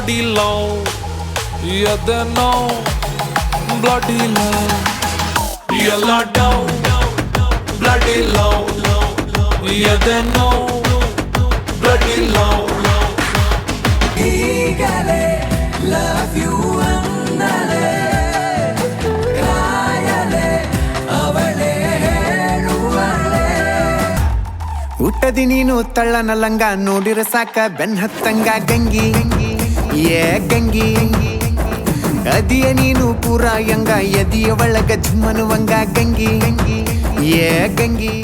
bloody love. Yeah, they know bloody love. Yellow down, bloody love. Yeah, they know bloody love. ಈಗಲೇ love you ಅನ್ನಲೇ ಕಾಯಲೇ ಅವಳೇ ಹೇಳುವಳೆ. ಹುಟ್ಟದಿ ನೀನು ತಳ್ಳನ ಲಂಗ ನೋಡಿರ ಸಾಕ ಬೆನ್ ಹತ್ತಂಗ ಗಂಗಿ ಏ ಗಂಗಿ ಅದಿಯ ನೀನು ಪೂರ ಯಂಗ ಎದಿಯ ಒಳಗ ಝುಮ್ಮನುವಂಗ ಗಂಗಿ ಏ ಗಂಗಿ.